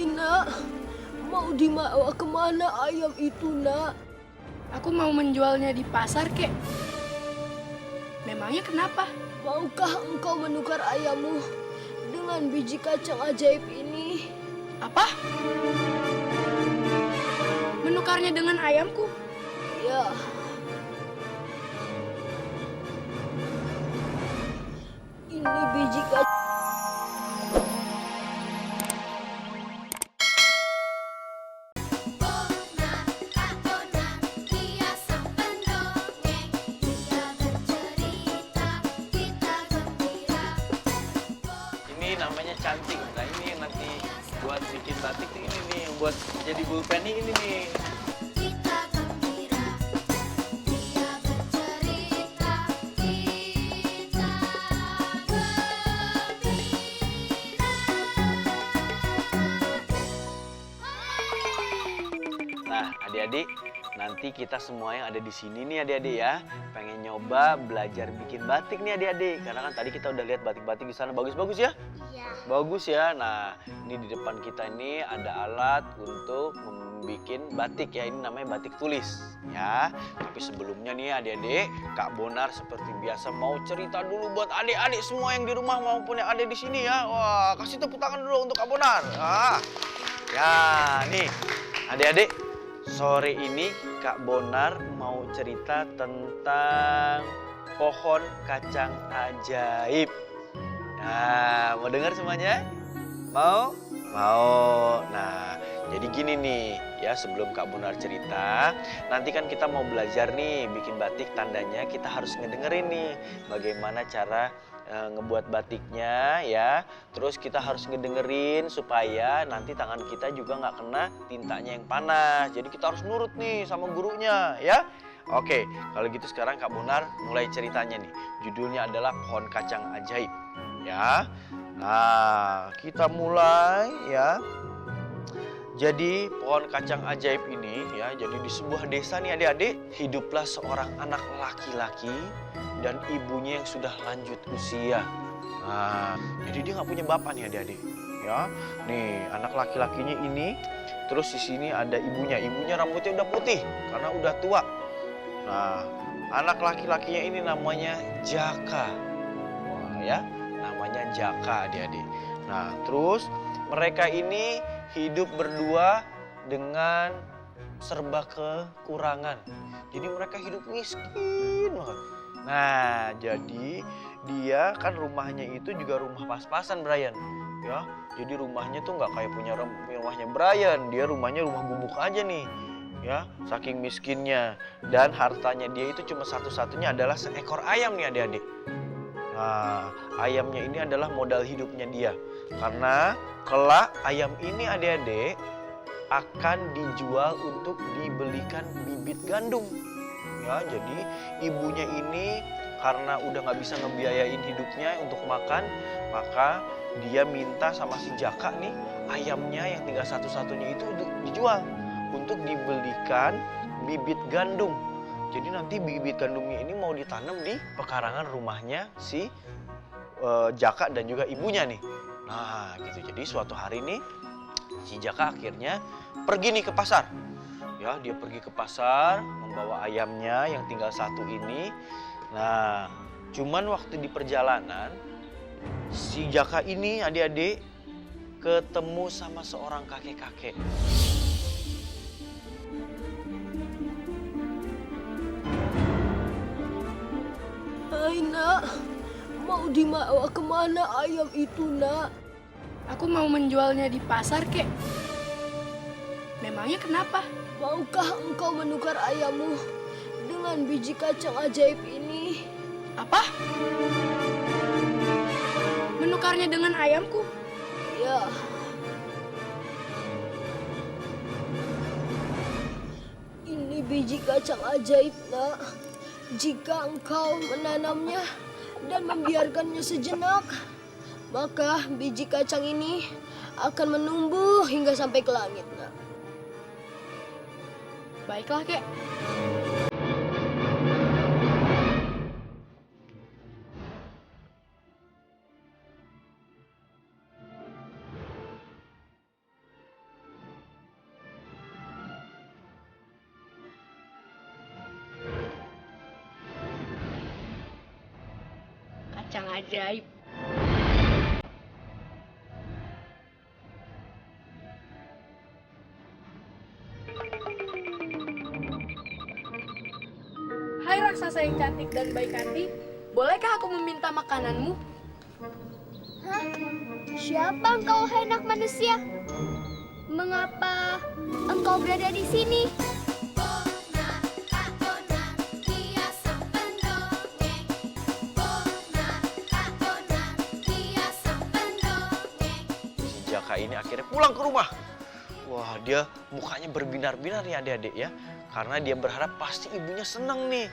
Hai nak, mau dibawa kemana ayam itu nak? Aku mau menjualnya di pasar, kek. Memangnya kenapa? Maukah engkau menukar ayammu dengan biji kacang ajaib ini? Apa? Menukarnya dengan ayamku? Ya, ini biji kacang. Ini namanya cantik. Nah ini yang nanti buat bikin batik ini nih, buat jadi pulpen ini nih. Nah, adik-adik, nanti kita semua yang ada di sini nih adik-adik ya, pengen nyoba belajar bikin batik nih adik-adik. Karena kan tadi kita udah lihat batik-batik di sana bagus-bagus ya? Iya. Bagus ya. Nah, ini di depan kita ini ada alat untuk membuat batik ya. Ini namanya batik tulis ya. Tapi sebelumnya nih adik-adik, Kak Bonar seperti biasa mau cerita dulu buat adik-adik semua yang di rumah maupun yang ada di sini ya. Wah, kasih tepuk tangan dulu untuk Kak Bonar. Ya, nih adik-adik. Sore ini Kak Bonar mau cerita tentang pohon kacang ajaib. Nah, mau dengar semuanya? Mau? Mau. Nah, jadi gini nih, ya sebelum Kak Bonar cerita, nanti kan kita mau belajar nih bikin batik, tandanya kita harus ngedengerin nih bagaimana cara ngebuat batiknya ya. Terus kita harus ngedengerin supaya nanti tangan kita juga nggak kena tintanya yang panas. Jadi kita harus nurut nih sama gurunya ya. Oke, kalau gitu sekarang Kak Bonar mulai ceritanya nih. Judulnya adalah pohon kacang ajaib ya. Nah, kita mulai ya. Jadi pohon kacang ajaib ini ya, jadi di sebuah desa nih adik-adik, hiduplah seorang anak laki-laki dan ibunya yang sudah lanjut usia. Nah, jadi dia nggak punya bapak nih adik-adik. Ya, nih anak laki-lakinya ini, terus di sini ada ibunya. Ibunya rambutnya udah putih karena udah tua. Nah, anak laki-lakinya ini namanya Jaka. Wah, ya, namanya Jaka adik-adik. Nah, terus mereka ini hidup berdua dengan serba kekurangan. Jadi mereka hidup miskin banget. Nah, jadi dia kan rumahnya itu juga rumah pas-pasan Brian. Ya, jadi rumahnya tuh nggak kayak punya rumahnya Brian. Dia rumahnya rumah gubuk aja nih. Ya, saking miskinnya. Dan hartanya dia itu cuma satu-satunya adalah seekor ayam nih adik-adik. Nah, ayamnya ini adalah modal hidupnya dia. Karena kelak ayam ini adik-adik akan dijual untuk dibelikan bibit gandum. Ya, jadi ibunya ini karena udah nggak bisa ngebiayain hidupnya untuk makan, maka dia minta sama si Jaka nih ayamnya yang tinggal satu-satunya itu dijual untuk dibelikan bibit gandum. Jadi nanti bibit gandumnya ini mau ditanam di pekarangan rumahnya si Jaka dan juga ibunya nih. Nah gitu, jadi suatu hari nih si Jaka akhirnya pergi nih ke pasar. Ya, dia pergi ke pasar membawa ayamnya yang tinggal satu ini. Nah, cuman waktu di perjalanan si Jaka ini adik-adik ketemu sama seorang kakek-kakek. Hai nak, mau dibawa kemana ayam itu nak? Aku mau menjualnya di pasar, kek. Memangnya kenapa? Maukah engkau menukar ayammu dengan biji kacang ajaib ini? Apa? Menukarnya dengan ayamku? Ya, ini biji kacang ajaib nak. Jika engkau menanamnya dan membiarkannya sejenak, maka biji kacang ini akan menumbuh hingga sampai ke langit nak. Baiklah, kek. ajaib. Hai raksasa yang cantik dan baik hati, bolehkah aku meminta makananmu? Hah? Siapa engkau, hai anak manusia? Mengapa engkau berada di sini? Si Jaka ini akhirnya pulang ke rumah. Wah, dia mukanya berbinar-binar nih adik-adik ya. Karena dia berharap pasti ibunya seneng nih.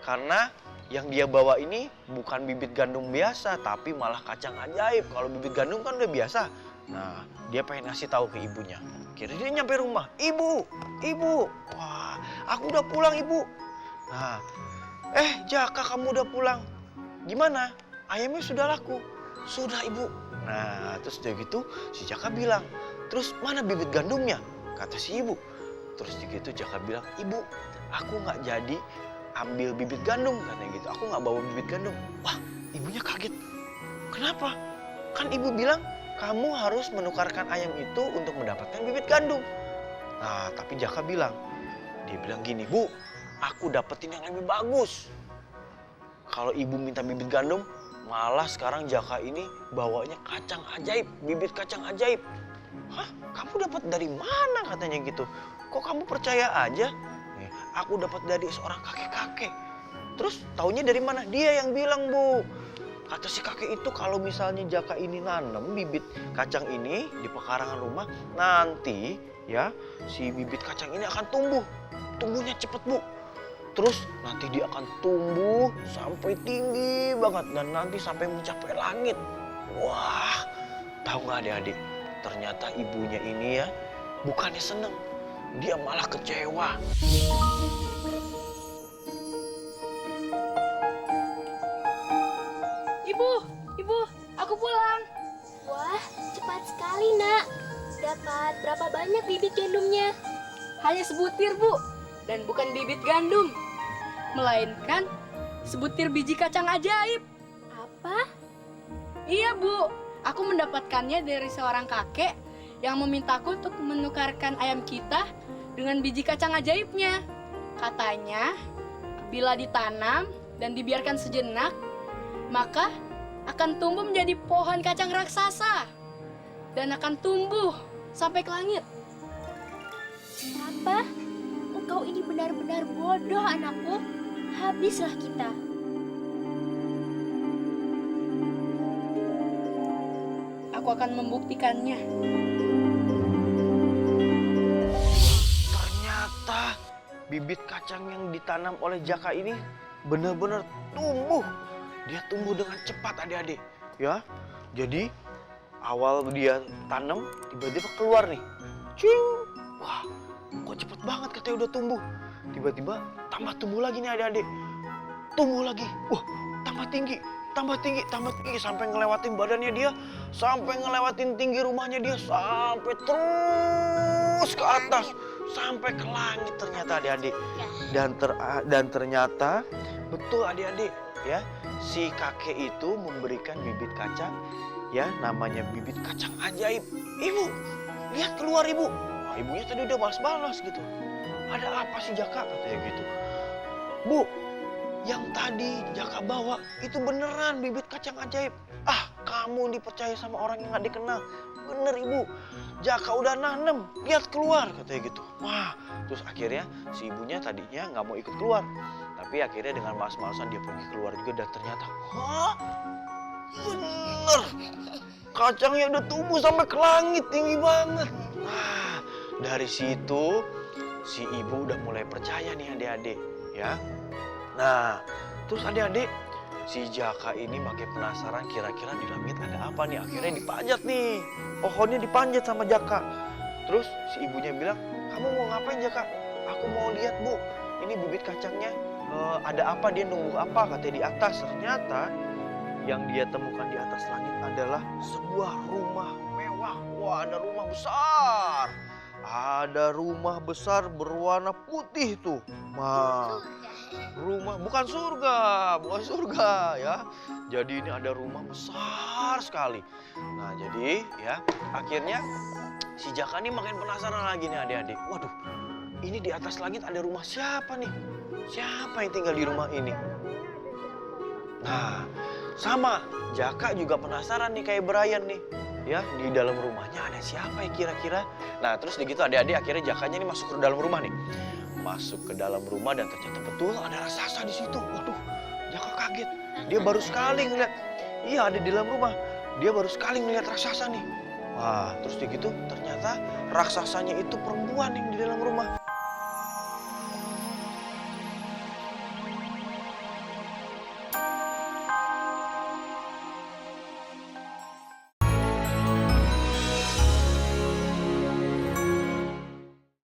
Karena yang dia bawa ini bukan bibit gandum biasa, tapi malah kacang ajaib. Kalau bibit gandum kan udah biasa. Nah, dia pengen ngasih tahu ke ibunya. Kira dia nyampe rumah, ibu, wah, aku udah pulang ibu. Nah, Jaka kamu udah pulang. Gimana? Ayamnya sudah laku? Sudah ibu. Nah, terus udah gitu si Jaka bilang, terus mana bibit gandumnya? Kata si ibu. Terus gitu Jaka bilang, ibu, aku nggak jadi ambil bibit gandum, katanya gitu. Aku nggak bawa bibit gandum. Wah, ibunya kaget. Kenapa? Kan ibu bilang kamu harus menukarkan ayam itu untuk mendapatkan bibit gandum. Nah, tapi Jaka bilang, dia bilang gini, bu, aku dapetin yang lebih bagus. Kalau ibu minta bibit gandum, malah sekarang Jaka ini bawanya kacang ajaib, bibit kacang ajaib. Hah, kamu dapat dari mana katanya gitu? Kok kamu percaya aja? Aku dapat dari seorang kakek-kakek. Terus taunya dari mana? Dia yang bilang, bu. Kata si kakek itu kalau misalnya Jaka ini nanam bibit kacang ini di pekarangan rumah, nanti ya si bibit kacang ini akan tumbuh. Tumbuhnya cepet, bu. Terus nanti dia akan tumbuh sampai tinggi banget dan nanti sampai mencapai langit. Wah, tahu nggak adik-adik? Ternyata ibunya ini ya bukannya seneng, dia malah kecewa. Ibu, aku pulang. Wah, cepat sekali nak. Dapat berapa banyak bibit gandumnya? Hanya sebutir, Bu. Dan bukan bibit gandum, melainkan sebutir biji kacang ajaib. Apa? Iya, Bu. Aku mendapatkannya dari seorang kakek yang memintaku untuk menukarkan ayam kita dengan biji kacang ajaibnya. Katanya, bila ditanam dan dibiarkan sejenak, maka akan tumbuh menjadi pohon kacang raksasa dan akan tumbuh sampai ke langit. Apa? Engkau ini benar-benar bodoh anakku. Habislah kita. Aku akan membuktikannya. Ternyata bibit kacang yang ditanam oleh Jaka ini benar-benar tumbuh. Dia tumbuh dengan cepat adik-adik. Ya, jadi awal dia tanam tiba-tiba keluar nih. Cing! Wah, kok cepet banget katanya udah tumbuh. Tiba-tiba tambah tumbuh lagi nih adik-adik. Tumbuh lagi. Wah, tambah tinggi sampai ngelewatin badannya dia, sampai ngelewatin tinggi rumahnya dia, sampai terus ke atas, sampai ke langit ternyata adik-adik. Dan ternyata betul adik-adik ya, si kakek itu memberikan bibit kacang ya, namanya bibit kacang ajaib. Ibu, lihat keluar ibu. Wah, ibunya tadi udah balas-balas gitu. Ada apa sih Jaka katanya gitu. Bu, yang tadi Jaka bawa itu beneran bibit kacang ajaib. Ah, kamu dipercaya sama orang yang gak dikenal. Bener ibu, Jaka udah nanem, lihat keluar katanya gitu. Wah, terus akhirnya si ibunya tadinya gak mau ikut keluar. Tapi akhirnya dengan malas-malasan dia pergi keluar juga dan ternyata, hah? Bener, kacangnya udah tumbuh sampai ke langit, tinggi banget. Nah, dari situ si ibu udah mulai percaya nih adik-adik ya. Nah, terus adik-adik, si Jaka ini makin penasaran kira-kira di langit ada apa nih. Akhirnya dipanjat nih, pohonnya dipanjat sama Jaka. Terus si ibunya bilang, kamu mau ngapain Jaka? Aku mau lihat bu, ini bibit kacangnya ada apa, dia nunggu apa katanya di atas. Ternyata yang dia temukan di atas langit adalah sebuah rumah mewah. Wah, ada rumah besar. ada rumah besar berwarna putih tuh. Nah, rumah bukan surga ya. Jadi ini ada rumah besar sekali. Nah, jadi ya akhirnya si Jaka nih makin penasaran lagi nih adik-adik. Waduh, ini di atas langit ada rumah siapa nih? Siapa yang tinggal di rumah ini? Nah, sama Jaka juga penasaran nih kayak Brian nih. Ya, di dalam rumahnya ada siapa ya kira-kira? Nah, terus begitu adik-adik akhirnya Jakanya nih masuk ke dalam rumah nih. Masuk ke dalam rumah dan ternyata betul ada raksasa di situ. Waduh, Jaka kaget. Dia baru sekali ngeliat. Iya, ada di dalam rumah. Dia baru sekali ngeliat raksasa nih. Wah, terus begitu ternyata raksasanya itu perempuan yang di dalam rumah.